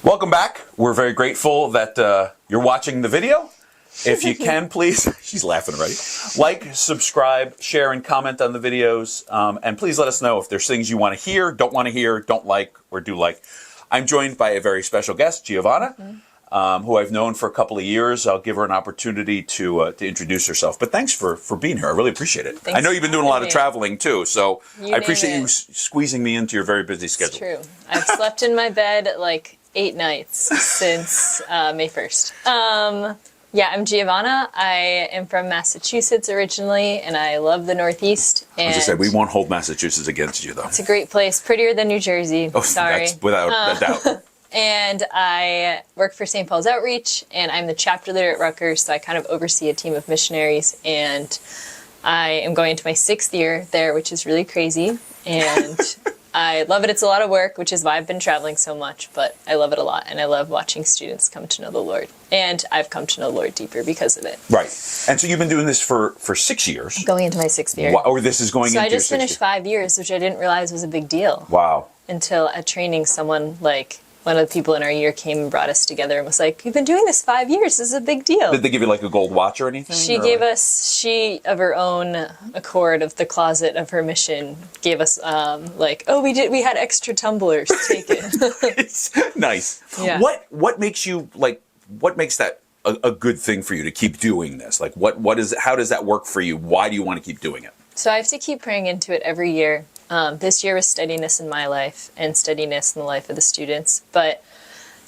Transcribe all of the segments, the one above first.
Welcome back. We're very grateful that you're watching the video. If you can, please, she's laughing already, like, subscribe, share, and comment on the videos. And please let us know if there's things you want to hear, don't want to hear, don't like, or do like. I'm joined by a very special guest, Giovanna, who I've known for a couple of years. I'll give her an opportunity to introduce herself. But thanks for being here. I really appreciate it. Thanks. I know you've been doing a lot of traveling, too, so I appreciate you squeezing me into your very busy schedule. It's true. I've slept in my bed like 8 nights since May 1st. Yeah, I'm Giovanna. I am from Massachusetts originally, and I love the Northeast. And as I said, we won't hold Massachusetts against you, though. It's a great place. Prettier than New Jersey. Oh, sorry. That's without a doubt. And I work for St. Paul's Outreach, and I'm the chapter leader at Rutgers, so I kind of oversee a team of missionaries. And I am going into my 6th year there, which is really crazy. And I love it. It's a lot of work, which is why I've been traveling so much, but I love it a lot. And I love watching students come to know the Lord. And I've come to know the Lord deeper because of it. Right. And so you've been doing this for 6 years. Going into my 6th year. Or this is going into your 6th year. So I just finished 5 years, which I didn't realize was a big deal. Wow. Until at training, someone like one of the people in our year came and brought us together and was like, "You've been doing this 5 years. This is a big deal." Did they give you like a gold watch or anything? She gave us, she of her own accord of the closet of her mission gave us like, "Oh, we had extra tumblers. Take it." Nice. Yeah. What makes you like? What makes that a good thing for you to keep doing this? Like, how does that work for you? Why do you want to keep doing it? So I have to keep praying into it every year. This year was steadiness in my life and steadiness in the life of the students,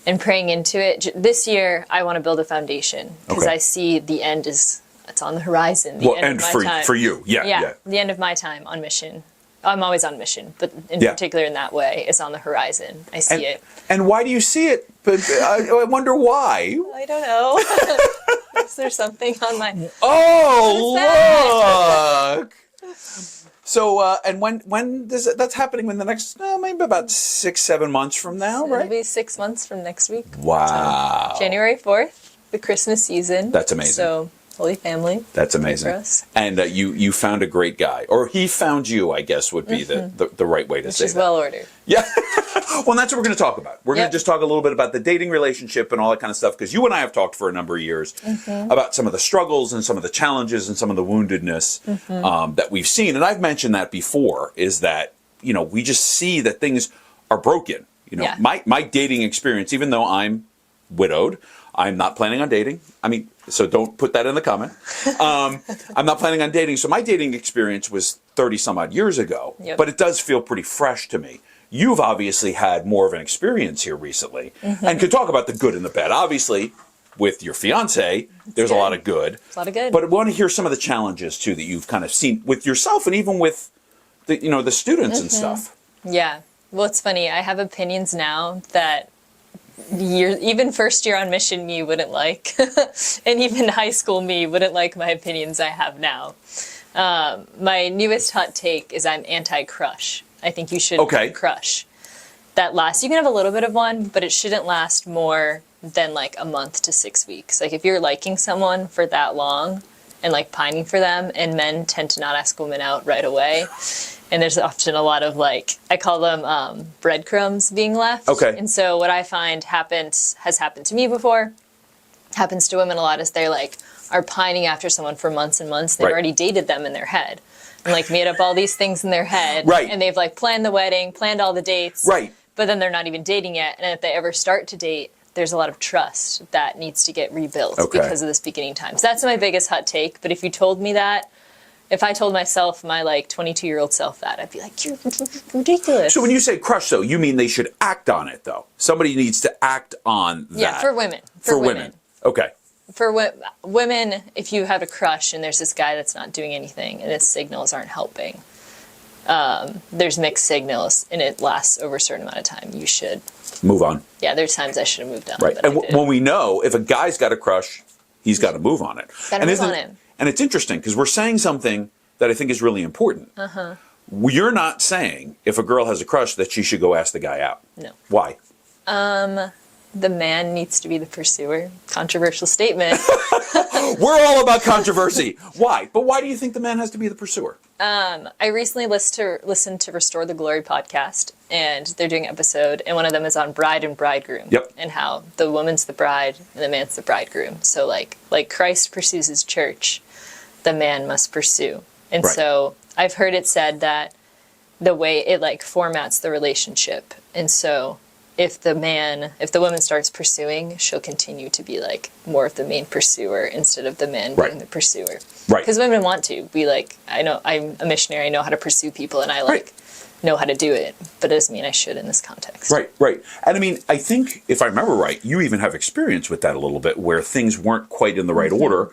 and praying into it. This year, I want to build a foundation because I see the end it's on the horizon. The end of my time. For you, yeah. The end of my time on mission. I'm always on mission, but in particular in that way, it's on the horizon. I see it. And why do you see it? But I wonder why. I don't know. Is there something on my... Oh, look! So, and when that's happening in the next, maybe about 6-7 months from now, right? It'll be 6 months from next week. Wow. So, January 4th, the Christmas season. That's amazing. So, Holy Family. That's amazing. For us. And you found a great guy. Or he found you, I guess, would be the right way to say that. Which is well ordered. Yeah. Well, that's what we're going to talk about. We're going to just talk a little bit about the dating relationship and all that kind of stuff, because you and I have talked for a number of years about some of the struggles and some of the challenges and some of the woundedness that we've seen. And I've mentioned that before, is that, we just see that things are broken. My dating experience, even though I'm widowed, I'm not planning on dating. I mean, so don't put that in the comment. I'm not planning on dating. So my dating experience was 30 some odd years ago, but it does feel pretty fresh to me. You've obviously had more of an experience here recently and could talk about the good and the bad. Obviously, with your fiance, there's a lot of good. A lot of good. But I want to hear some of the challenges, too, that you've kind of seen with yourself and even with the students and stuff. Yeah. Well, it's funny. I have opinions now that even first year on mission me wouldn't like. And even high school me wouldn't like my opinions I have now. My newest hot take is I'm anti-crush. I think you should crush. That lasts. You can have a little bit of one, but it shouldn't last more than like a month to 6 weeks. Like if you're liking someone for that long and like pining for them, and men tend to not ask women out right away. And there's often a lot of I call them breadcrumbs being left. Okay. And so what I find has happened to me before, happens to women a lot, is they are pining after someone for months and months. They've already dated them in their head. And made up all these things in their head. Right. And they've planned the wedding, planned all the dates. Right. But then they're not even dating yet. And if they ever start to date, there's a lot of trust that needs to get rebuilt because of this beginning time. So that's my biggest hot take. But if you told me that, if I told myself, my 22-year-old self that, I'd be like, "You're ridiculous." So when you say crush, though, you mean they should act on it, though? Somebody needs to act on that. Yeah, for women. For women. Okay. For women, if you have a crush and there's this guy that's not doing anything and his signals aren't helping, there's mixed signals and it lasts over a certain amount of time, you should move on. Yeah, there's times I should have moved on. Right. And when we know if a guy's got a crush, he's got to move on it. Got to move on it. And it's interesting because we're saying something that I think is really important. You're not saying if a girl has a crush that she should go ask the guy out. No. Why? The man needs to be the pursuer. Controversial statement. We're all about controversy. Why? But why do you think the man has to be the pursuer? I recently listened to Restore the Glory podcast, and they're doing an episode, and one of them is on bride and bridegroom. Yep. And how the woman's the bride and the man's the bridegroom. So like Christ pursues his church, the man must pursue. And Right. so I've heard it said that the way it like formats the relationship. And so if the woman starts pursuing, she'll continue to be like more of the main pursuer instead of the man Right. being the pursuer. Right. Because women want to be like, I know I'm a missionary, I know how to pursue people, and I like Right. know how to do it, but it doesn't mean I should in this context. Right, right. And I mean, I think, if I remember right, you even have experience with that a little bit, where things weren't quite in the right order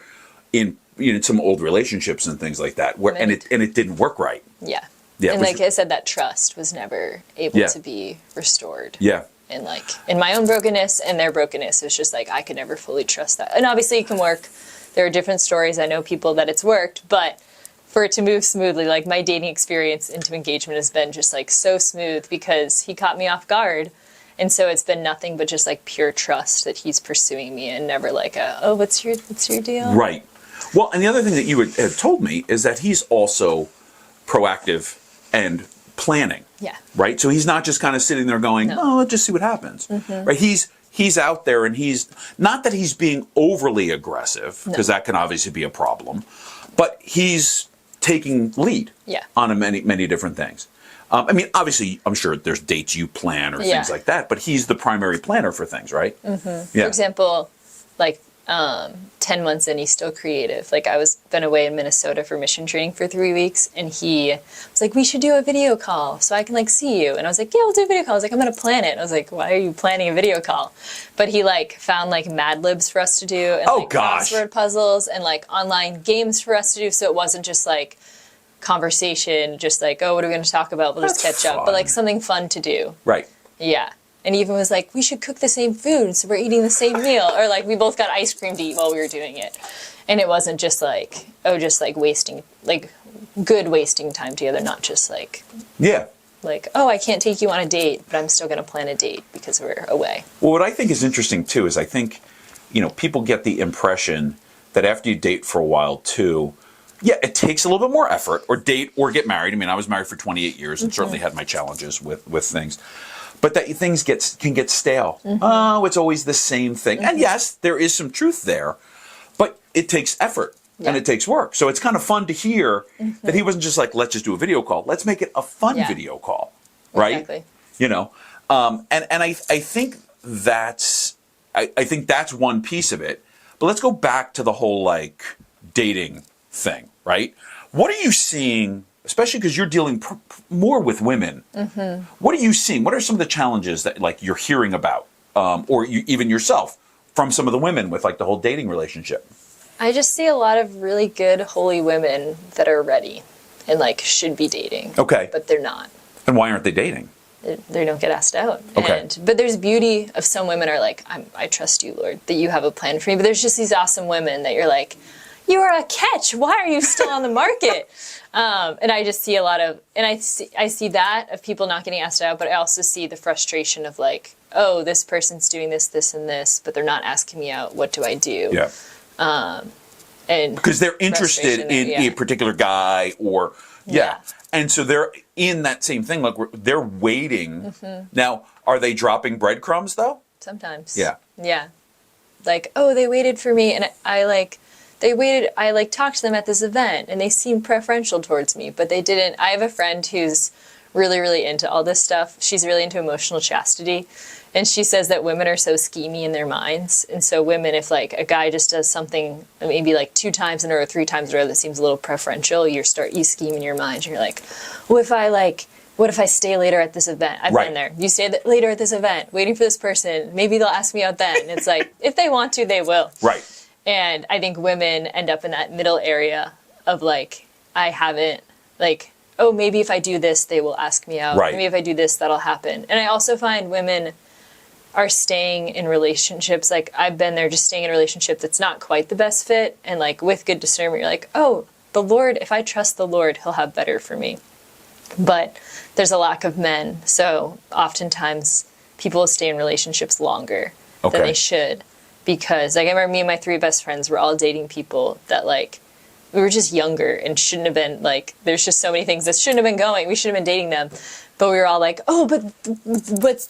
in some old relationships and things like that, where and it didn't work right. Yeah. Yeah, And which- like I said, that trust was never able Yeah. to be restored. Yeah. And like in my own brokenness and their brokenness, it's just like I could never fully trust that. And obviously it can work. There are different stories. I know people that it's worked, but for it to move smoothly, like my dating experience into engagement has been just like so smooth because he caught me off guard. And so it's been nothing but just like pure trust that he's pursuing me, and never like what's your deal? Right. Well, and the other thing that you had told me is that he's also proactive and planning. Yeah. Right. So he's not just kind of sitting there going, No. "Oh, let's just see what happens." Right. He's out there, and he's not that he's being overly aggressive, because that can obviously be a problem, but he's taking lead. Yeah. On many different things. I mean, obviously, I'm sure there's dates you plan or Yeah. things like that, but he's the primary planner for things, right? Yeah. For example, like 10 months in, he's still creative. Like I was been away in Minnesota for mission training for 3 weeks, and he was like, we should do a video call so I can like see you. And I was like, yeah, we'll do a video call. I was like, I'm going to plan it. And I was like, why are you planning a video call? But he like found like Mad Libs for us to do, and like gosh. crossword puzzles and like online games for us to do. So it wasn't just like conversation, just like, oh, what are we going to talk about? We'll just That's catch up. fun. But like something fun to do. Right. Yeah. And even was like, we should cook the same food, so we're eating the same meal. Or like, we both got ice cream to eat while we were doing it. And it wasn't just like, just like wasting, like good wasting time together, not just like, Yeah. oh, I can't take you on a date, but I'm still going to plan a date because we're away. Well, what I think is interesting too is I think, people get the impression that after you date for a while too, yeah, it takes a little bit more effort, or date or get married. I mean, I was married for 28 years and certainly had my challenges with things. But that things can get stale. Oh, it's always the same thing. And yes, there is some truth there, but it takes effort and it takes work. So it's kind of fun to hear that he wasn't just like, let's just do a video call. Let's make it a fun video call, right? Exactly. And I think that's one piece of it. But let's go back to the whole like dating thing, right? What are you seeing? Especially because you're dealing more with women. What are you seeing? What are some of the challenges that like you're hearing about, or even yourself from some of the women with like the whole dating relationship? I just see a lot of really good, holy women that are ready and like should be dating. Okay. But they're not. And why aren't they dating? They don't get asked out. Okay. But there's beauty of some women are like, I trust you, Lord, that you have a plan for me. But there's just these awesome women that you're like, you are a catch. Why are you still on the market? And I just see a lot of, and I see that of people not getting asked out, but I also see the frustration of like, oh, this person's doing this, this, and this, but they're not asking me out. What do I do? Yeah. And Because they're interested in a particular guy or, Yeah. And so they're in that same thing. Like they're waiting. Now, are they dropping breadcrumbs though? sometimes. Yeah. Yeah. Like, oh, they waited for me, and I talked to them at this event, and they seemed preferential towards me, but they didn't. I have a friend who's really, really into all this stuff. She's really into emotional chastity, and she says that women are so schemy in their minds, and so women, if like a guy just does something maybe like 2 times in a row, 3 times in a row that seems a little preferential, you scheme in your mind. You're like, what if I stay later at this event? I've been there. You stay later at this event, waiting for this person. Maybe they'll ask me out then. And it's like, if they want to, they will. Right. And I think women end up in that middle area of like, I haven't, like, oh, maybe if I do this, they will ask me out. Right. Maybe if I do this, that'll happen. And I also find women are staying in relationships. Like, I've been there, just staying in a relationship that's not quite the best fit. And like, with good discernment, you're like, oh, the Lord, if I trust the Lord, he'll have better for me. But there's a lack of men. So oftentimes people stay in relationships longer than they should. Because like, I remember me and my 3 best friends were all dating people that like we were just younger and shouldn't have been like, there's just so many things that shouldn't have been going. We should have been dating them. But we were all like, oh, but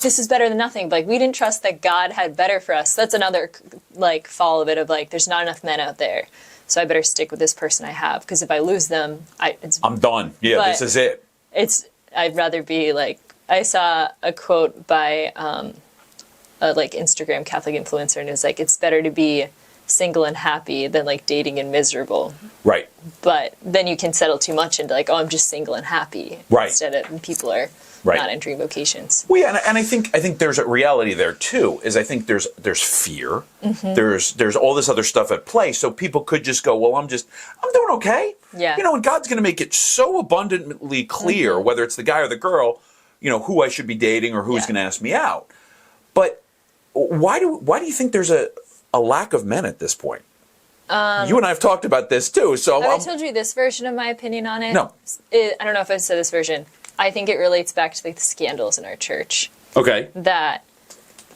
this is better than nothing. But like, we didn't trust that God had better for us. That's another like fall of it of like, there's not enough men out there. So I better stick with this person I have. Because if I lose them, I'm done. Yeah, this is it. I'd rather be like, I saw a quote by a like Instagram Catholic influencer, and it was like, it's better to be single and happy than like dating and miserable. Right. But then you can settle too much into like, oh, I'm just single and happy. Right. Instead of, and people are not entering vocations. Well, yeah, and I think there's a reality there too. Is I think there's fear. There's all this other stuff at play. So people could just go, well, I'm doing okay. Yeah. You know, and God's going to make it so abundantly clear, whether it's the guy or the girl, you know, who I should be dating or who's going to ask me out. But why do you think there's a lack of men at this point? You and I have talked about this too. So have I told you this version of my opinion on it? No. I don't know if I said this version. I think it relates back to like the scandals in our church. Okay. That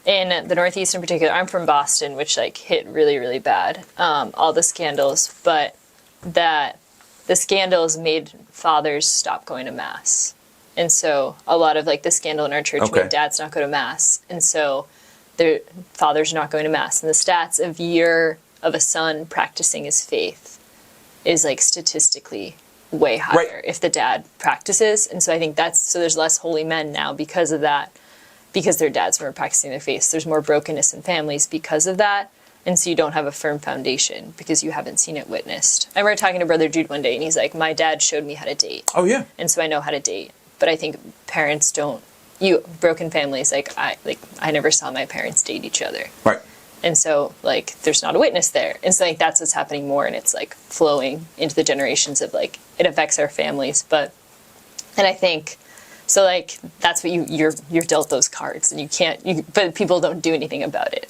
in the Northeast in particular, I'm from Boston, which like hit really, really bad. All the scandals, but that the scandals made fathers stop going to mass. And so a lot of like the scandal in our church made dads not go to mass. And so their fathers are not going to mass. And the stats of year of a son practicing his faith is like statistically way higher if the dad practices. And so I think so there's less holy men now because of that, because their dads weren't practicing their faith. There's more brokenness in families because of that. And so you don't have a firm foundation because you haven't seen it witnessed. I remember talking to Brother Jude one day, and he's like, my dad showed me how to date. Oh, yeah. And so I know how to date. But I think parents don't. Broken families, I never saw my parents date each other. Right. And so, like, there's not a witness there. And so, like, that's what's happening more, and it's, like, flowing into the generations of, like, it affects our families. And I think, so, like, that's what you're dealt those cards, and but people don't do anything about it.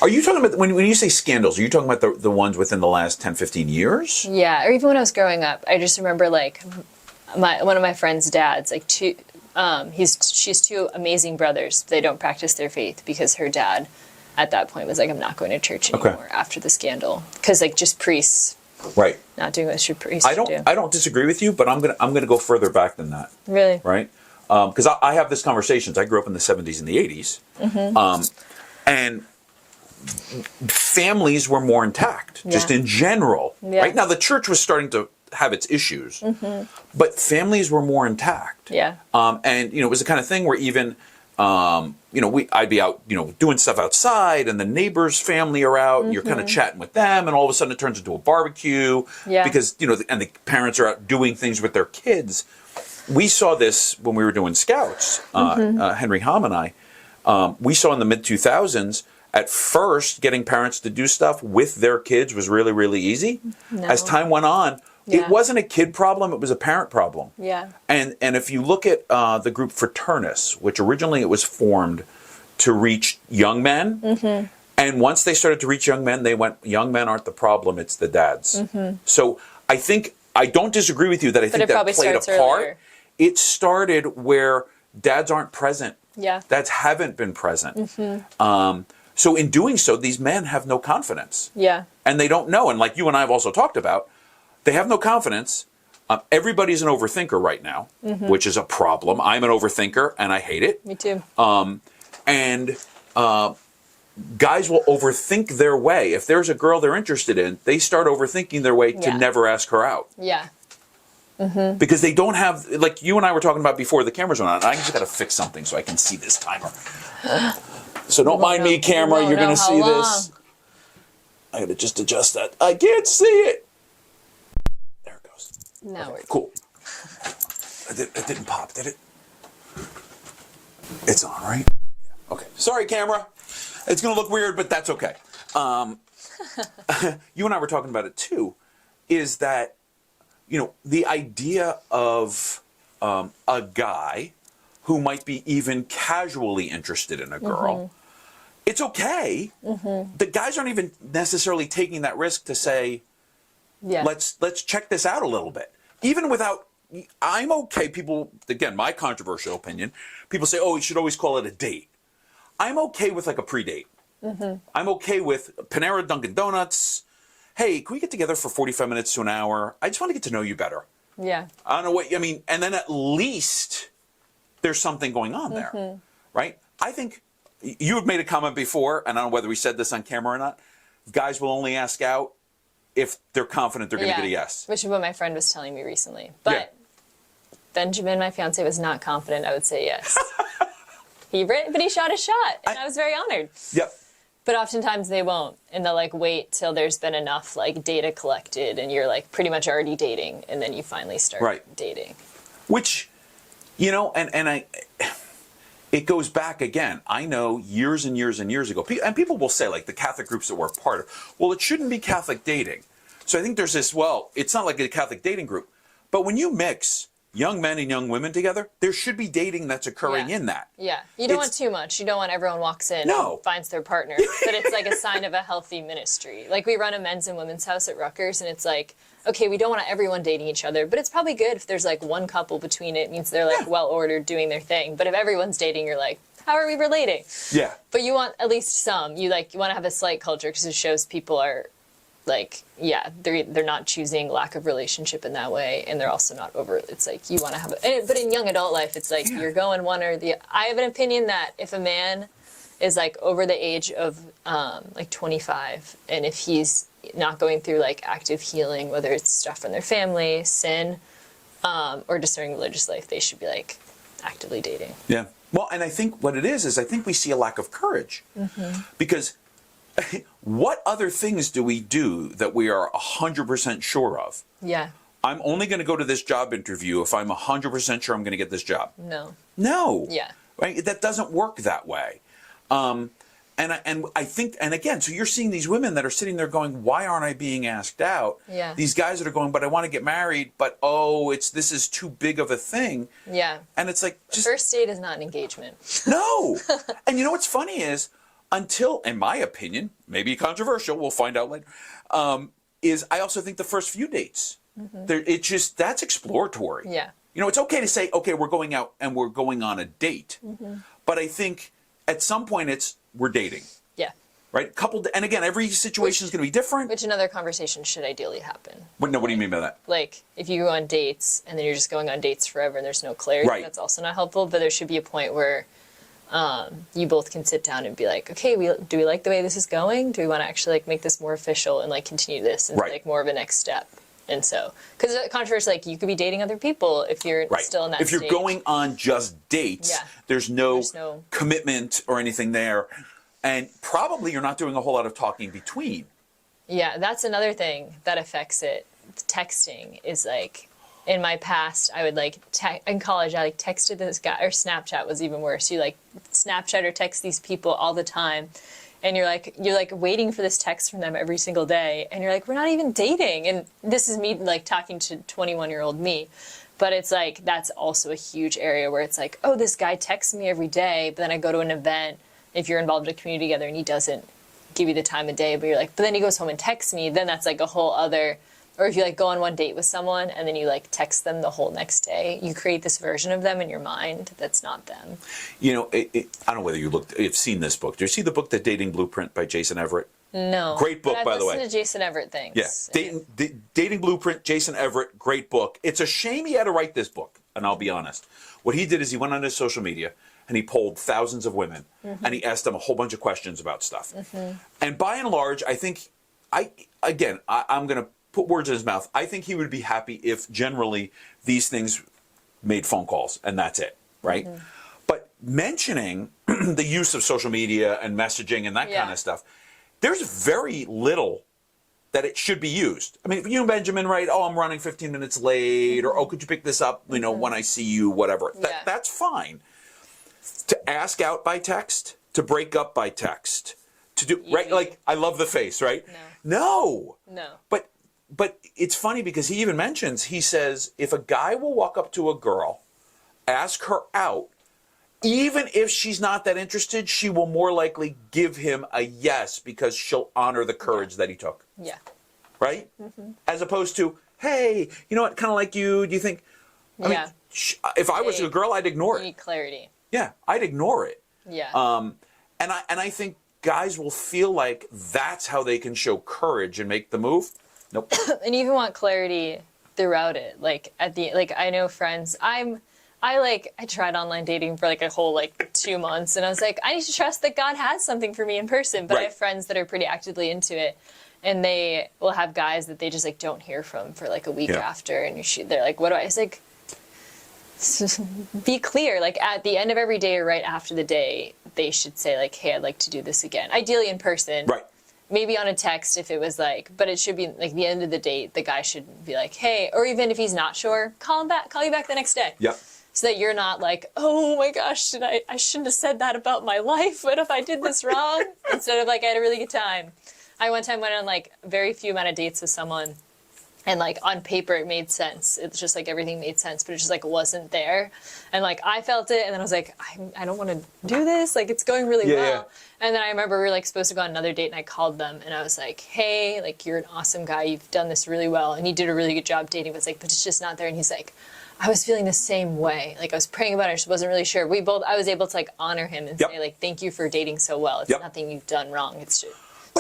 Are you talking about, when you say scandals, are you talking about the ones within the last 10, 15 years? Yeah, or even when I was growing up, I just remember, like, one of my friend's dads, like, she has two amazing brothers. They don't practice their faith because her dad at that point was like, I'm not going to church anymore after the scandal. Because like just priests not doing what priests should do. I don't disagree with you, but I'm gonna go further back than that. Really? Right? Because I have this conversations. I grew up in the 70s and the 80s. And families were more intact, just in general. Yeah. Right? Now the church was starting to have its issues, but families were more intact. Yeah. And it was the kind of thing where even I'd be out, doing stuff outside, and the neighbor's family are out, and you're kind of chatting with them, and all of a sudden it turns into a barbecue because and the parents are out doing things with their kids. We saw this when we were doing Scouts. Henry Hom and I, we saw in the mid 2000s. At first, getting parents to do stuff with their kids was really, really easy. No. As time went on, it wasn't a kid problem, it was a parent problem. Yeah. And if you look at the group Fraternus, which originally it was formed to reach young men, and once they started to reach young men, they went, young men aren't the problem, it's the dads. So I don't disagree with you that I think that played a part. Earlier. It started where dads aren't present. Yeah. Dads haven't been present. So in doing so, these men have no confidence. Yeah. And they don't know. And like you and I have also talked about, they have no confidence. Everybody's an overthinker right now, which is a problem. I'm an overthinker, and I hate it. Me too. And guys will overthink their way. If there's a girl they're interested in, they start overthinking their way to never ask her out. Yeah. Because they don't have, like you and I were talking about before the cameras went on, I just got to fix something so I can see this timer. So don't mind me, camera. You're going to see this. I got to just adjust that. I can't see it. There it goes. Now we're cool. It didn't pop, did it? It's on, right? Yeah. Okay. Sorry, camera. It's going to look weird, but that's okay. You and I were talking about it too. Is that the idea of a guy who might be even casually interested in a girl. It's okay. The guys aren't even necessarily taking that risk to say, let's check this out a little bit. Even without, I'm okay. People, again, my controversial opinion, people say, oh, you should always call it a date. I'm okay with like a pre-date. I'm okay with Panera, Dunkin' Donuts, hey, can we get together for 45 minutes to an hour? I just want to get to know you better. Yeah. I don't know what, I mean, and then at least there's something going on there, right? I think you had made a comment before, and I don't know whether we said this on camera or not. Guys will only ask out if they're confident they're going to get a yes. Which is what my friend was telling me recently. But Benjamin, my fiance, was not confident I would say yes. But he shot a shot, and I was very honored. Yep. But oftentimes they won't, and they'll like wait till there's been enough like data collected, and you're like pretty much already dating, and then you finally start dating. Which, you know, and it goes back again. I know years and years and years ago, and people will say like the Catholic groups that we're part of, well, it shouldn't be Catholic dating. So I think there's this, well, it's not like a Catholic dating group, but when you mix young men and young women together, there should be dating that's occurring in that. Yeah. You don't want too much. You don't want everyone walks in and finds their partner. But it's like a sign of a healthy ministry. Like we run a men's and women's house at Rutgers, and it's like, okay, we don't want everyone dating each other, but it's probably good if there's like one couple between it. It means they're like well-ordered doing their thing. But if everyone's dating, you're like, how are we relating? Yeah. But you want at least some. You want to have a slight culture because it shows people are like, they're not choosing lack of relationship in that way, and they're also not over. It's like you want to have but in young adult life, it's like you're going one or the. I have an opinion that if a man is like over the age of like 25, and if he's not going through like active healing, whether it's stuff from their family, sin, or discerning religious life, they should be like actively dating. Yeah. Well, and I think what it is I think we see a lack of courage because. What other things do we do that we are 100% sure of? Yeah. I'm only going to go to this job interview if I'm 100% sure I'm going to get this job. No. Yeah. Right? That doesn't work that way. And I think, and again, so you're seeing these women that are sitting there going, why aren't I being asked out? Yeah. These guys that are going, but I want to get married, but this is too big of a thing. Yeah. And it's like, just. First date is not an engagement. No. And you know what's funny is, until, in my opinion, maybe controversial, we'll find out later, is I also think the first few dates, that's exploratory. Yeah. You know, it's okay to say, okay, we're going out and we're going on a date. But I think at some point we're dating. Yeah. Right? And again, every situation is going to be different. Which another conversation should ideally happen. What do you mean by that? Like, if you go on dates and then you're just going on dates forever and there's no clarity, that's also not helpful. But there should be a point where you both can sit down and be like, okay, do we like the way this is going? Do we want to actually like make this more official and like continue this and like more of a next step? And so, because controversy, like you could be dating other people if you're still in that If you're going on just dates, there's no commitment or anything there. And probably you're not doing a whole lot of talking between. Yeah, that's another thing that affects it. Texting is like, in my past, I would like, in college, I like texted this guy, or Snapchat was even worse. You like Snapchat or text these people all the time. And you're like waiting for this text from them every single day. And you're like, we're not even dating. And this is me like talking to 21-year-old me. But it's like, that's also a huge area where it's like, oh, this guy texts me every day. But then I go to an event, if you're involved in a community together, and he doesn't give you the time of day. But you're like, but then he goes home and texts me. Then that's like a whole other. Or if you like go on one date with someone and then you like text them the whole next day, you create this version of them in your mind that's not them. You know, I don't know whether you've seen this book. Do you see the book, The Dating Blueprint by Jason Everett? No. Great book, by the way. I've listened to Jason Everett things. Yeah. Dating Blueprint, Jason Everett, great book. It's a shame he had to write this book, and I'll be honest. What he did is he went on his social media and he polled thousands of women and he asked them a whole bunch of questions about stuff. And by and large, I think, I'm going to put words in his mouth. I think he would be happy if generally these things made phone calls and that's it, right? But mentioning the use of social media and messaging and that kind of stuff, there's very little that it should be used. I mean, if you and Benjamin write, oh, I'm running 15 minutes late, or oh, could you pick this up, you know, when I see you, whatever. That's fine. To ask out by text, to break up by text, to do, right? Like, I love the face, right? No. But it's funny because he even mentions, he says, if a guy will walk up to a girl, ask her out, even if she's not that interested, she will more likely give him a yes because she'll honor the courage that he took. Yeah. Right? As opposed to, hey, you know what, kind of like you, do you think, I mean, if I was a girl, I'd ignore it. You need clarity. Yeah, I'd ignore it. Yeah. And I think guys will feel like that's how they can show courage and make the move. Nope. And you even want clarity throughout it. Like I know friends, I tried online dating for like a whole like 2 months, and I was like, I need to trust that God has something for me in person. But I have friends that are pretty actively into it, and they will have guys that they just like don't hear from for like a week after, and they're like, what do I? It's like, be clear. Like at the end of every day or right after the day, they should say like, hey, I'd like to do this again. Ideally in person. Right. Maybe on a text if it was like, but it should be like the end of the date, the guy should be like, hey, or even if he's not sure, call you back the next day. Yep. So that you're not like, oh my gosh, I shouldn't have said that about my life. What if I did this wrong? Instead of like, I had a really good time. I one time went on like very few amount of dates with someone, and like on paper it made sense. It's just like everything made sense, but it just like wasn't there. And like I felt it, and then I was like, I don't want to do this. Like it's going really well. Yeah. And then I remember we were like supposed to go on another date, and I called them, and I was like, hey, like you're an awesome guy. You've done this really well, and he did a really good job dating. But it's like, but it's just not there. And he's like, I was feeling the same way. Like I was praying about it. I just wasn't really sure. I was able to like honor him and say like, thank you for dating so well. It's nothing you've done wrong. It's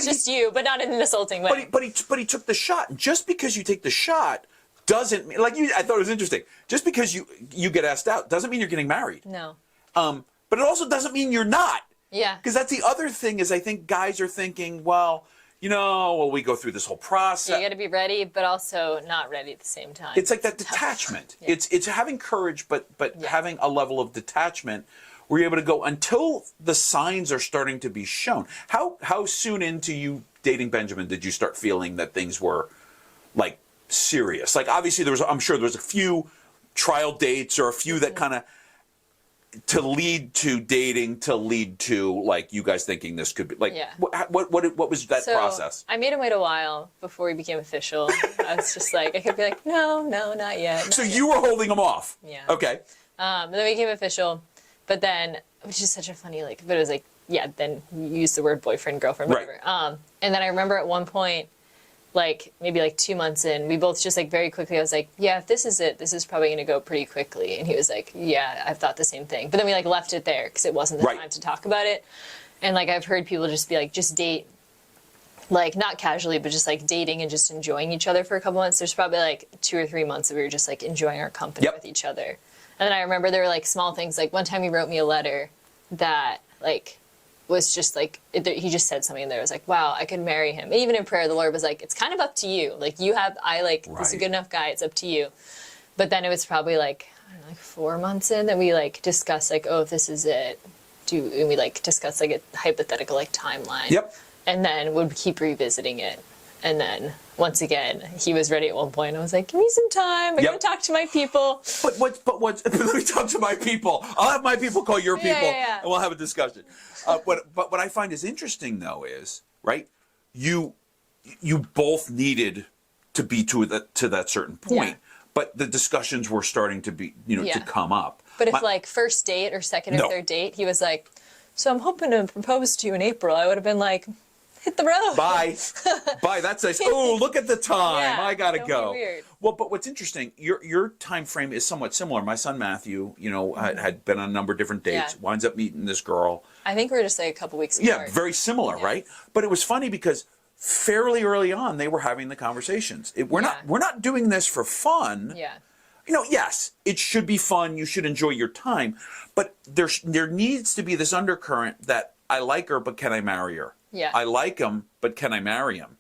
just you, but not in an insulting way. But he took the shot. Just because you take the shot doesn't mean, like I thought it was interesting. Just because you get asked out doesn't mean you're getting married. No. But it also doesn't mean you're not. Yeah. Because that's the other thing is I think guys are thinking, well, we go through this whole process. You got to be ready, but also not ready at the same time. It's like that detachment. Yeah. It's having courage, but having a level of detachment where you're able to go until the signs are starting to be shown. How soon into you dating Benjamin did you start feeling that things were like serious? Like obviously I'm sure there was a few trial dates or a few that kind of to lead to dating, to lead to like you guys thinking this could be like what was that process? I made him wait a while before we became official. I was just like I could be like no, not yet. So you were holding him off. Yeah. Okay. Then we became official, but then which is such a funny like, but it was like then you use the word boyfriend, girlfriend, whatever. Right. And then I remember at one point, like maybe like 2 months in, we both just like very quickly, I was like, yeah, if this is it, this is probably going to go pretty quickly. And he was like, yeah, I've thought the same thing. But then we like left it there because it wasn't the time to talk about it. And like I've heard people just be like, just date, like not casually, but just like dating and just enjoying each other for a couple months. There's probably like 2 or 3 months that we were just like enjoying our company with each other. And then I remember there were like small things, like one time he wrote me a letter that like was just like, he just said something there. It was like, wow, I could marry him. And even in prayer, the Lord was like, it's kind of up to you. Like this is a good enough guy. It's up to you. But then it was probably like, I don't know, like 4 months in that we like discussed like, oh, if this is it, and we like discussed like a hypothetical like timeline. Yep. And then would keep revisiting it. And then once again, he was ready at one point. I was like, give me some time. I gotta talk to my people. But what? Let me talk to my people. I'll have my people call your people, and we'll have a discussion. But what I find is interesting though is right. You both needed to be to that certain point, but the discussions were starting to be to come up. But if like first date or second or third date, he was like, so I'm hoping to propose to you in April. I would have been like, hit the road. Bye. That's nice. Oh, look at the time. I gotta go. Weird. Well, but what's interesting, your time frame is somewhat similar. My son Matthew, had been on a number of different dates, winds up meeting this girl. I think we're just like a couple weeks apart. Yeah, very similar, right? But it was funny because fairly early on they were having the conversations. We're not doing this for fun. Yeah. Yes, it should be fun. You should enjoy your time, but there needs to be this undercurrent that I like her, but can I marry her? Yeah. I like him, but can I marry him?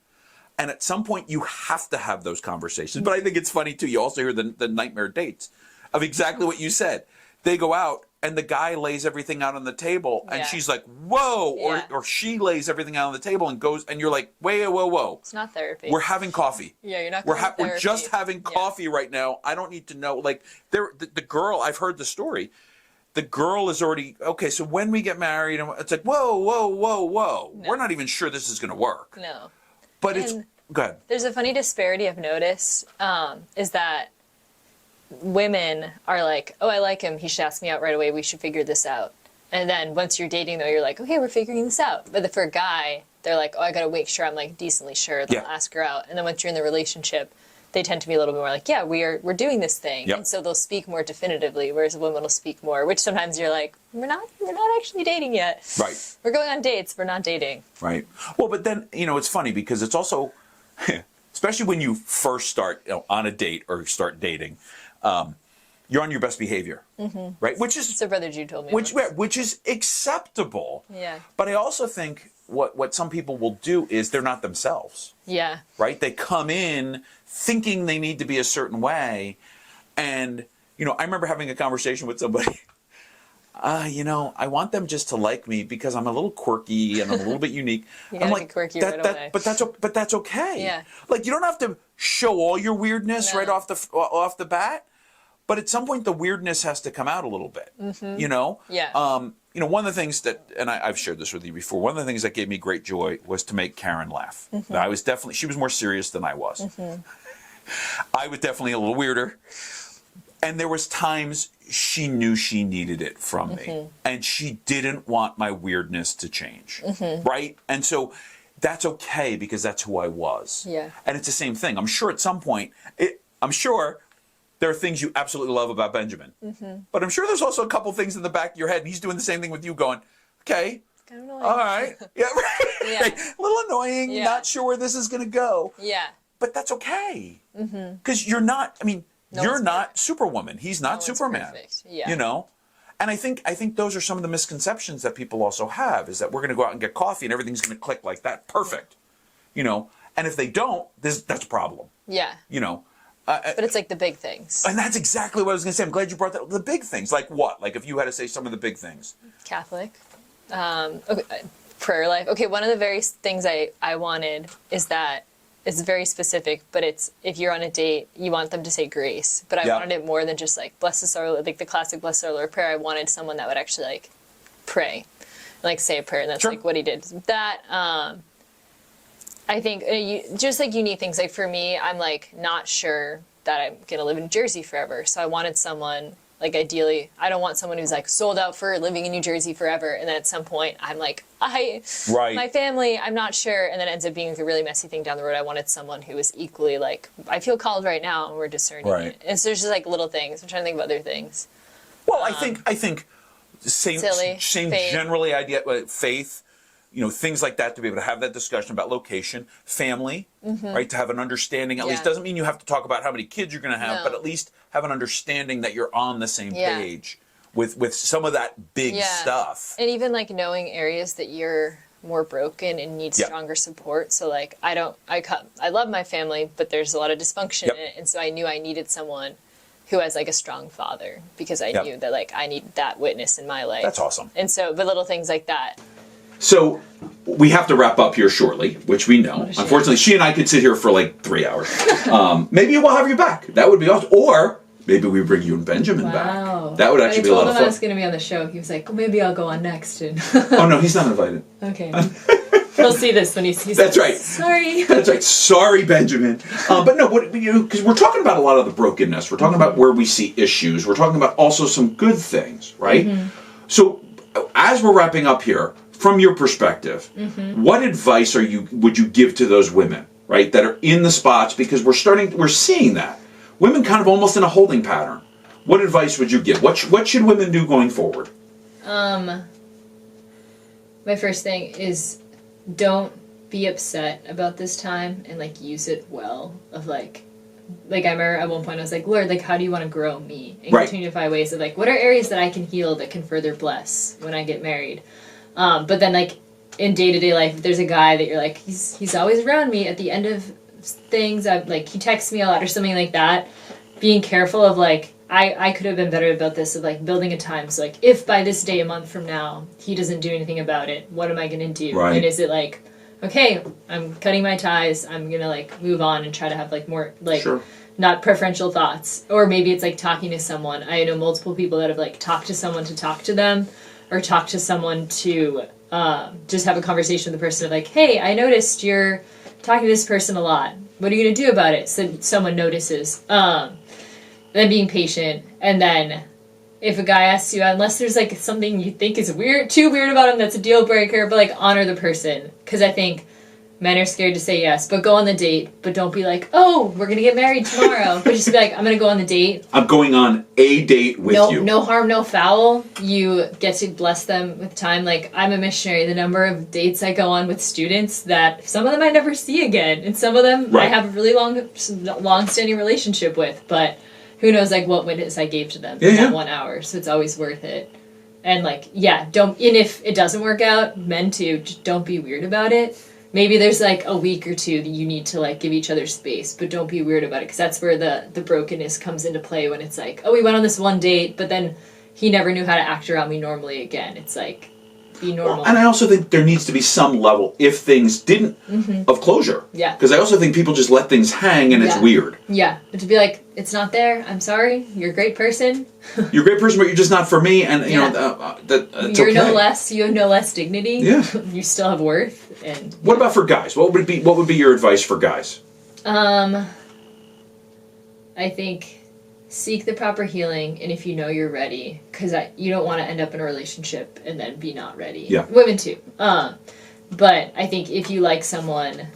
And at some point, you have to have those conversations. But I think it's funny, too. You also hear the nightmare dates of exactly what you said. They go out, and the guy lays everything out on the table, and she's like, whoa! Or she lays everything out on the table and goes, and you're like, whoa. It's not therapy. We're having coffee. Yeah, you're not going to therapy. We're just having coffee right now. I don't need to know. Like, the girl, I've heard the story. The girl is already, okay, so when we get married, it's like, whoa. No. We're not even sure this is going to work. No. But go ahead. There's a funny disparity I've noticed, is that women are like, oh, I like him. He should ask me out right away. We should figure this out. And then once you're dating, though, you're like, okay, we're figuring this out. But for a guy, they're like, oh, I got to make sure I'm like decently sure. They'll ask her out. And then once you're in the relationship, they tend to be a little bit more like, yeah, we're doing this thing. Yep. And so they'll speak more definitively, whereas a woman will speak more, which sometimes you're like, we're not actually dating yet. Right. We're going on dates, we're not dating. Right. Well, but then, it's funny because it's also, especially when you first start on a date or start dating, you're on your best behavior, right? Which is So Brother Jude told me which is acceptable. Yeah. But I also think what some people will do is they're not themselves. Yeah. Right? They come in thinking they need to be a certain way. And, I remember having a conversation with somebody. I want them just to like me because I'm a little quirky and I'm a little bit unique. You I'm gotta like, be quirky right away. but that's okay. Yeah. Like, you don't have to show all your weirdness No. right off the bat. But at some point, the weirdness has to come out a little bit. Yeah. One of the things that, and I've shared this with you before, one of the things that gave me great joy was to make Karen laugh. She was more serious than I was. I was definitely a little weirder. And there was times she knew she needed it from me. And she didn't want my weirdness to change. Right? And so that's okay because that's who I was. Yeah. And it's the same thing. I'm sure at some point, there are things you absolutely love about Benjamin. But I'm sure there's also a couple things in the back of your head, and he's doing the same thing with you going, okay, all right. Yeah, right. Yeah. A little annoying, Yeah. not sure where this is going to go. Yeah. But that's okay. Because you're not, you're not Superwoman. He's not one's Superman. perfect. Yeah. And I think those are some of the misconceptions that people also have, is that we're going to go out and get coffee and everything's going to click like that. Perfect. And if they don't, that's a problem. Yeah. But it's like the big things. And that's exactly what I was going to say. I'm glad you brought that. The big things. Like what? Like if you had to say some of the big things. Catholic. Okay, prayer life. Okay, one of the very things I wanted is that it's very specific, but it's if you're on a date, you want them to say grace. But I wanted it more than just like bless us our Lord, like the classic bless our Lord prayer. I wanted someone that would actually like pray, like say a prayer. And that's like what he did. That I think just like unique things. Like for me, I'm like not sure that I'm gonna live in New Jersey forever. So I wanted someone like ideally. I don't want someone who's like sold out for living in New Jersey forever, and then at some point I'm like my family. I'm not sure, and then it ends up being like a really messy thing down the road. I wanted someone who was equally like I feel called right now, and we're discerning it. And so there's just like little things. I'm trying to think of other things. Well, I think same faith. generally idea faith. Things like that, to be able to have that discussion about location, family, right? To have an understanding, at least doesn't mean you have to talk about how many kids you're going to have, but at least have an understanding that you're on the same page with some of that big stuff. And even like knowing areas that you're more broken and need stronger support. So like I love my family, but there's a lot of dysfunction in it. And so I knew I needed someone who has like a strong father, because I knew that like I need that witness in my life. That's awesome. And so, but little things like that. So we have to wrap up here shortly, which we know. Unfortunately, she and I could sit here for like 3 hours. Maybe we'll have you back. That would be awesome. Or maybe we bring you and Benjamin back. That would actually be a lot of fun. I told him I was going to be on the show. He was like, well, maybe I'll go on next. And oh, no, he's not invited. Okay. He'll see this when he's That's right. Sorry. That's right. Sorry, Benjamin. But no, because we're talking about a lot of the brokenness. We're talking about where we see issues. We're talking about also some good things, right? So as we're wrapping up here, from your perspective, what advice would you give to those women, right, that are in the spots? Because we're seeing that. Women kind of almost in a holding pattern. What advice would you give? What should women do going forward? My first thing is don't be upset about this time and like use it well. Of like I remember at one point I was like, Lord, like how do you want to grow me? And continue to find ways of like what are areas that I can heal that can further bless when I get married. But then like in day-to-day life, if there's a guy that you're like, he's always around me at the end of things, he texts me a lot or something like that, being careful of like, I could have been better about this, of like building a time. So like, if by this day, a month from now, he doesn't do anything about it, what am I going to do? Right. And is it like, okay, I'm cutting my ties, I'm going to like move on and try to have like more like not preferential thoughts. Or maybe it's like talking to someone. I know multiple people that have like talked to someone to talk to them, or talk to someone to just have a conversation with the person of like, hey, I noticed you're talking to this person a lot. What are you going to do about it? So someone notices. Then being patient. And then if a guy asks you, unless there's like something you think is too weird about him that's a deal breaker, but like honor the person. Because I think Men are scared to say yes, but go on the date. But don't be like, oh, we're going to get married tomorrow. But just be like, I'm going to go on the date. I'm going on a date with you. No harm, no foul. You get to bless them with time. Like, I'm a missionary. The number of dates I go on with students that some of them I never see again. And some of them I have a really long-standing relationship with. But who knows, like, what witness I gave to them in that 1 hour. So it's always worth it. And, like, and if it doesn't work out, men too, just don't be weird about it. Maybe there's, like, a week or two that you need to, like, give each other space, but don't be weird about it, because that's where the brokenness comes into play, when it's like, oh, we went on this one date, but then he never knew how to act around me normally again. It's like, be normal. Well, and I also think there needs to be some level, if things didn't, of closure. Yeah. Because I also think people just let things hang and it's weird. Yeah. But to be like, it's not there. I'm sorry. You're a great person. You're a great person, but you're just not for me. And, you know, it's you're okay. no less. You have no less dignity. Yeah. You still have worth. And what about for guys? What would be your advice for guys? I think seek the proper healing, and if you know you're ready, because you don't want to end up in a relationship and then be not ready. Yeah. Women too. But I think if you like someone,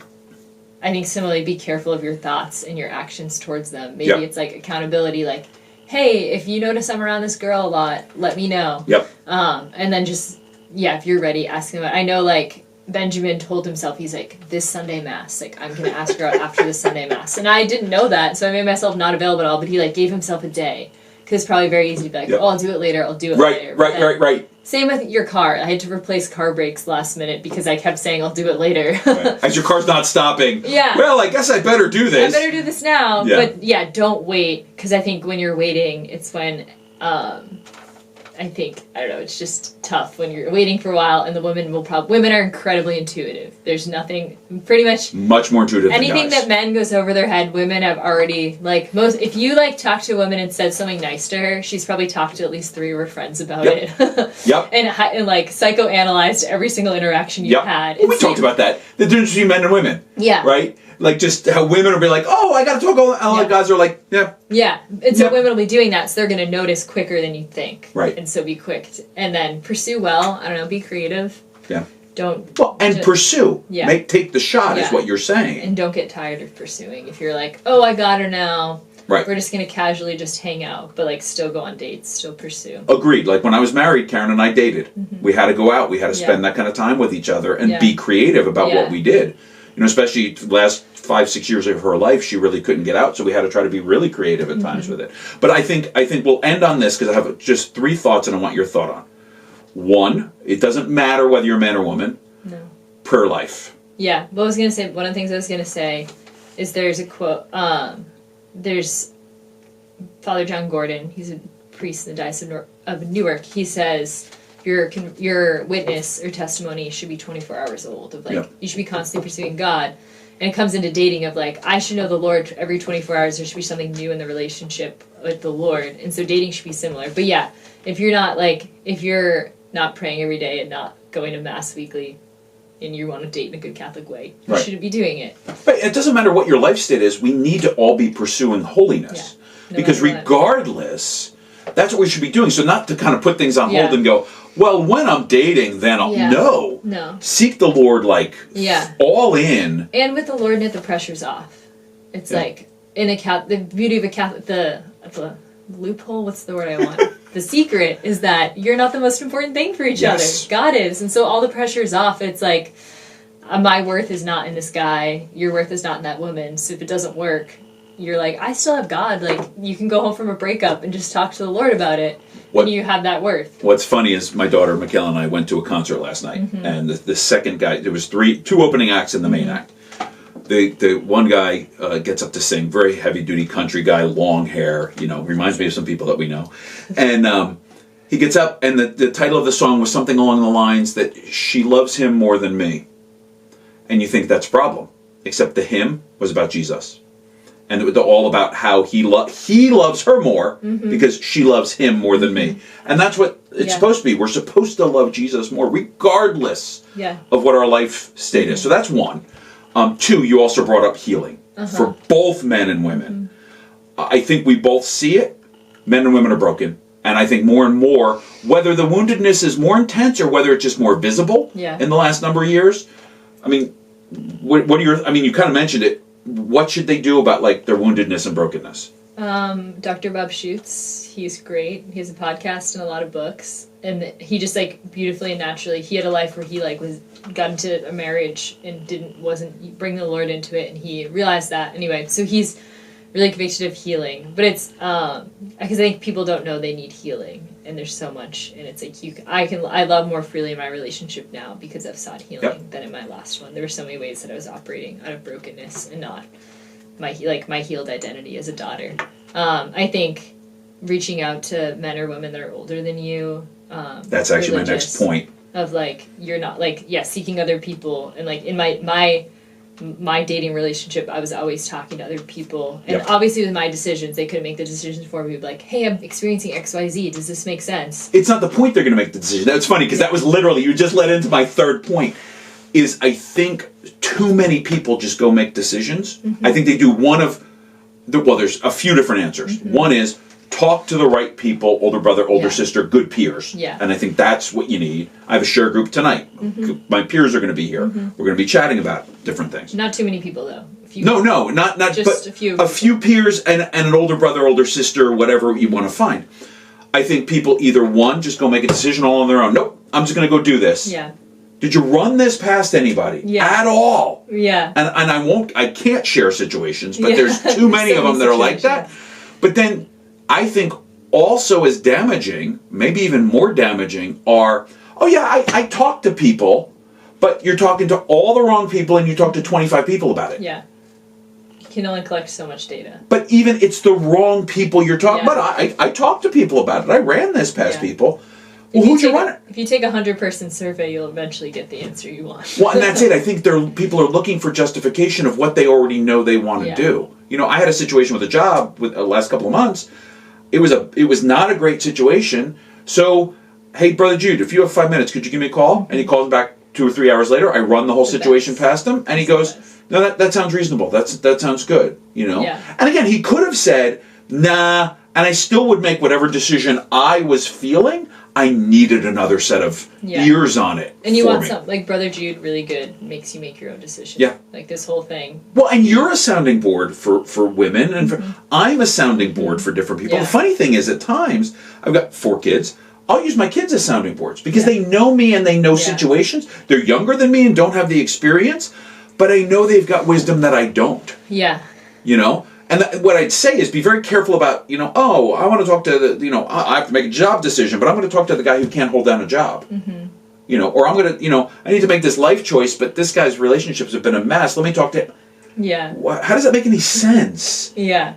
I think similarly, be careful of your thoughts and your actions towards them. Maybe it's like accountability, like, hey, if you notice I'm around this girl a lot, let me know. Yep. And then just, if you're ready, ask them. I know, like, Benjamin told himself, he's like, this Sunday Mass, like, I'm going to ask her out after this Sunday Mass. And I didn't know that, so I made myself not available at all, but he, like, gave himself a day. Because it's probably very easy to be like, oh, I'll do it later, I'll do it later. Right. Same with your car. I had to replace car brakes last minute because I kept saying I'll do it later. As your car's not stopping. Yeah. Well, I guess I better do this. I better do this now. Yeah. But don't wait. Because I think when you're waiting, it's when, I don't know, it's just tough when you're waiting for a while, and the women are incredibly intuitive. There's nothing, pretty much more intuitive anything than guys. that men goes over their head, women have already, like, if you, like, talk to a woman and said something nice to her, she's probably talked to at least 3 of her friends about it. Yep. And, like, psychoanalyzed every single interaction you've had. We talked about that. The difference between men and women. Yeah. Right? Like, just how women will be like, oh, I gotta talk all the guys are like, yeah. Yeah. And so women will be doing that, so they're gonna notice quicker than you think. Right. And so be quick. And then pursue well. I don't know, be creative. Yeah. Pursue. Yeah. Take the shot is what you're saying. And don't get tired of pursuing. If you're like, oh, I got her now. Right. We're just gonna casually just hang out, but, like, still go on dates, still pursue. Agreed. Like, when I was married, Karen and I dated. We had to go out. We had to spend that kind of time with each other and be creative about what we did. You know, especially the last 5-6 years of her life, she really couldn't get out, so we had to try to be really creative at times with it. But I think we'll end on this, because I have just 3 thoughts and I want your thought on. 1, it doesn't matter whether you're a man or woman. No. Prayer life. Yeah. What I was gonna say, one of the things I was gonna say is there's a quote. There's Father John Gordon. He's a priest in the Diocese of Newark. He says, your witness or testimony should be 24 hours old. Of, like, you should be constantly pursuing God. And it comes into dating of, like, I should know the Lord every 24 hours. There should be something new in the relationship with the Lord. And so dating should be similar. But yeah, if you're not praying every day and not going to Mass weekly, and you want to date in a good Catholic way, you shouldn't be doing it. Right. It doesn't matter what your life state is. We need to all be pursuing holiness. No, because regardless, that's what we should be doing. So not to kind of put things on hold and go, well, when I'm dating, then I'll No. Seek the Lord, like, all in. And with the Lord, knit the pressure's off. It's like, the beauty of a Catholic, the loophole, what's the word I want? The secret is that you're not the most important thing for each other. God is. And so all the pressure is off. It's like, my worth is not in this guy. Your worth is not in that woman. So if it doesn't work, you're like, I still have God. Like, you can go home from a breakup and just talk to the Lord about it. And you have that worth. What's funny is my daughter, Michaela, and I went to a concert last night. And the second guy, there was 2 opening acts in the main act. The one guy gets up to sing, very heavy-duty country guy, long hair, reminds me of some people that we know. And he gets up, and the title of the song was something along the lines that she loves him more than me. And you think that's a problem. Except the hymn was about Jesus. And it was all about how he loves her more because she loves him more than me. And that's what it's supposed to be. We're supposed to love Jesus more regardless of what our life state is. So that's 1. 2, you also brought up healing for both men and women. I think we both see it. Men and women are broken. And I think more and more, whether the woundedness is more intense or whether it's just more visible in the last number of years, I mean, what are your, I mean, you kind of mentioned it. What should they do about like their woundedness and brokenness? Dr. Bob Schutz, he's great. He has a podcast and a lot of books, and he just like beautifully and naturally, he had a life where he like got into a marriage and wasn't bring the Lord into it, and he realized that anyway. So he's really convicted of healing, but it's because I think people don't know they need healing, and there's so much, and it's like I love more freely in my relationship now because I've sought healing than in my last one. There were so many ways that I was operating out of brokenness and not my healed identity as a daughter. I think reaching out to men or women that are older than you. That's actually my next point. Of like, you're not like, seeking other people, and like in my dating relationship, I was always talking to other people, and obviously with my decisions, they couldn't make the decisions for me. Like, hey, I'm experiencing XYZ. Does this make sense? It's not the point they're going to make the decision. That's funny because that was literally, you just led into my third point. Is I think too many people just go make decisions. I think they do there's a few different answers. One is talk to the right people, older brother, older sister, good peers. Yeah. And I think that's what you need. I have a share group tonight. My peers are going to be here. We're going to be chatting about different things. Not too many people though. Not just but a few peers and an older brother, older sister, whatever you want to find. I think people either one, just go make a decision all on their own. Nope, I'm just going to go do this. Yeah. Did you run this past anybody at all? Yeah. And I can't share situations, but there's too many of them that are like that. But then I think also as damaging, maybe even more damaging, are, I talk to people, but you're talking to all the wrong people and you talk to 25 people about it. Yeah. You can only collect so much data. But even it's the wrong people you're talking about. I talk to people about it. I ran this past people. Well, who'd you run it? If you take a 100-person survey, you'll eventually get the answer you want. Well, and that's it. I think people are looking for justification of what they already know they want to do. You know, I had a situation with a job with the last couple of months. It was not a great situation. So, hey, Brother Jude, if you have 5 minutes, could you give me a call? And he calls me back 2 or 3 hours later. I run the whole situation past him, and he goes, "No, that sounds reasonable. That sounds good." You know. Yeah. And again, he could have said, "Nah," and I still would make whatever decision I was feeling. I needed another set of ears on it. And you want something like Brother Jude, really good, makes you make your own decision. Yeah. Like this whole thing. Well, and you're a sounding board for women, and I'm a sounding board for different people. The funny thing is, at times, I've got 4 kids. I'll use my kids as sounding boards because they know me and they know situations. They're younger than me and don't have the experience, but I know they've got wisdom that I don't. Yeah. You know? And what I'd say is be very careful about, I want to talk to I have to make a job decision, but I'm going to talk to the guy who can't hold down a job. Or I'm going to, I need to make this life choice, but this guy's relationships have been a mess. Let me talk to him. Yeah. How does that make any sense? Yeah.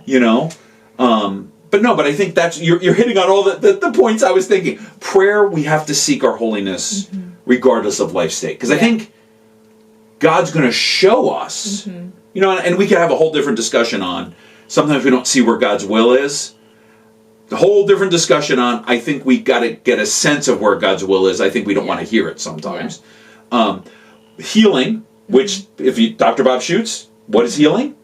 But I think that's, you're hitting on all the points I was thinking. Prayer, we have to seek our holiness regardless of life state. Because I think God's going to show us, and we could have a whole different discussion on, sometimes we don't see where God's will is. The whole different discussion on, I think we got to get a sense of where God's will is. I think we don't want to hear it sometimes. Healing, which, Dr. Bob Schutz, what is healing?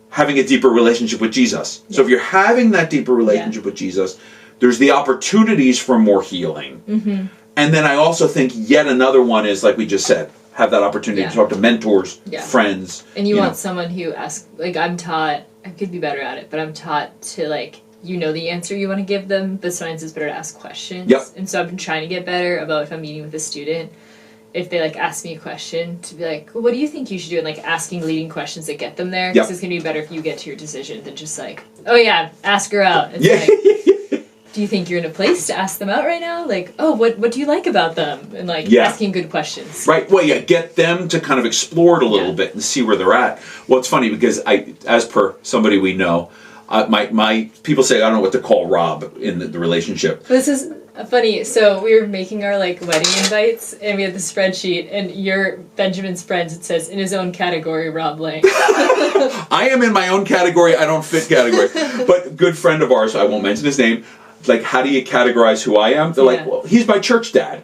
Having a deeper relationship with Jesus. So if you're having that deeper relationship with Jesus, there's the opportunities for more healing. And then I also think yet another one is, like we just said, have that opportunity to talk to mentors, friends. And you want someone who asks, like I'm taught, I could be better at it, but I'm taught to the answer you want to give them, but sometimes it's better to ask questions. Yep. And so I've been trying to get better about if I'm meeting with a student, if they ask me a question, to be like, well, what do you think you should do? And asking leading questions that get them there. Because it's going to be better if you get to your decision than just oh yeah, ask her out. It's do you think you're in a place to ask them out right now? What do you like about them? And asking good questions. Right. Well, get them to kind of explore it a little bit and see where they're at. Well, it's funny because as per somebody we know, my people say I don't know what to call Rob in the relationship. This is funny. So we were making our wedding invites, and we had the spreadsheet, and your Benjamin's friends, it says in his own category, Rob Lang. I am in my own category. I don't fit category. But a good friend of ours, I won't mention his name. How do you categorize who I am? They're well, he's my church dad.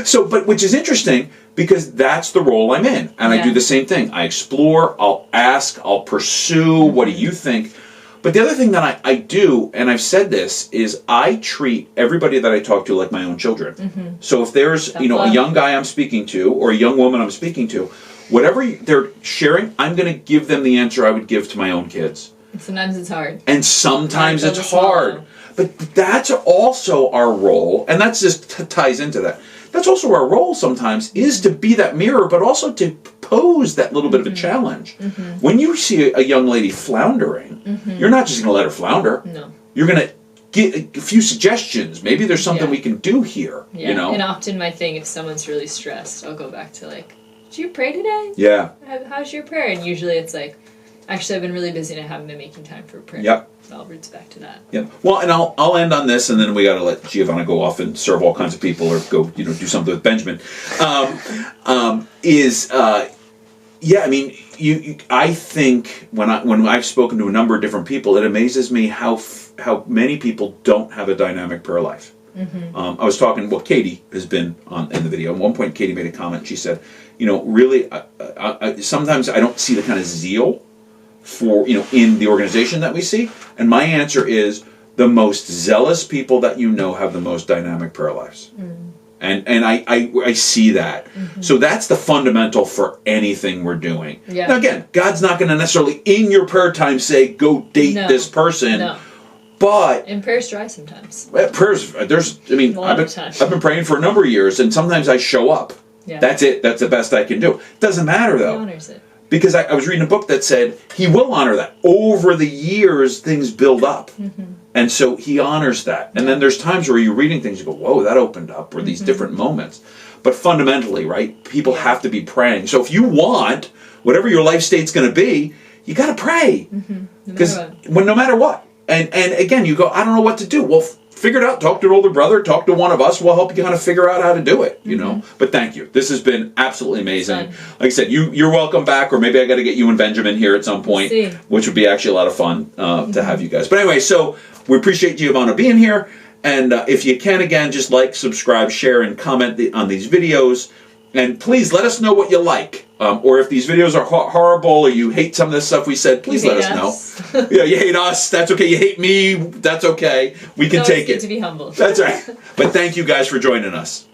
So, but which is interesting because that's the role I'm in. And I do the same thing. I explore, I'll ask, I'll pursue, what do you think? But the other thing that I do, and I've said this, is I treat everybody that I talk to like my own children. So if there's a young guy I'm speaking to or a young woman I'm speaking to, whatever they're sharing, I'm going to give them the answer I would give to my own kids. Sometimes it's hard. And sometimes it's hard. But that's also our role, and that just ties into that. That's also our role sometimes, is to be that mirror, but also to pose that little bit of a challenge. When you see a young lady floundering, you're not just going to let her flounder. No. You're going to get a few suggestions. Maybe there's something we can do here. Yeah. And often my thing, if someone's really stressed, I'll go back to like, did you pray today? Yeah. How's your prayer? And usually it's like, actually I've been really busy and I haven't been making time for prayer. Yep. It all roots back to that. Yep. Well, and I'll end on this, and then we got to let Giovanna go off and serve all kinds of people, or go do something with Benjamin. I mean, I think when I've spoken to a number of different people, it amazes me how many people don't have a dynamic prayer life. I was talking. Well, Katie has been in the video. At one point, Katie made a comment. She said, really, sometimes I don't see the kind of zeal for in the organization that we see. And my answer is, the most zealous people that have the most dynamic prayer lives. And I see that. So that's the fundamental for anything we're doing. Yeah. Now again, God's not going to necessarily in your prayer time say, go date this person. No. But and prayer's dry sometimes. Prayers, I've been praying for a number of years, and sometimes I show up. Yeah. That's it. That's the best I can do. It doesn't matter though. He honors it. Because I was reading a book that said he will honor that. Over the years, things build up. And so he honors that. And then there's times where you're reading things, you go, whoa, that opened up, or these different moments. But fundamentally, right, people have to be praying. So if you want, whatever your life state's going to be, you got to pray. Because no matter what. And again, you go, I don't know what to do. Well, figure it out. Talk to an older brother. Talk to one of us. We'll help you kind of figure out how to do it, But thank you. This has been absolutely amazing. Like I said, you're welcome back, or maybe I got to get you and Benjamin here at some point, which would be actually a lot of fun to have you guys. But anyway, so we appreciate Giovanna being here. And if you can, again, just like, subscribe, share, and comment on these videos. And please let us know what you like. Or if these videos are horrible, or you hate some of the stuff we said, please let us know. Yeah, you hate us. That's okay. You hate me. That's okay. We can take it. It's good to be humble. That's right. But thank you guys for joining us.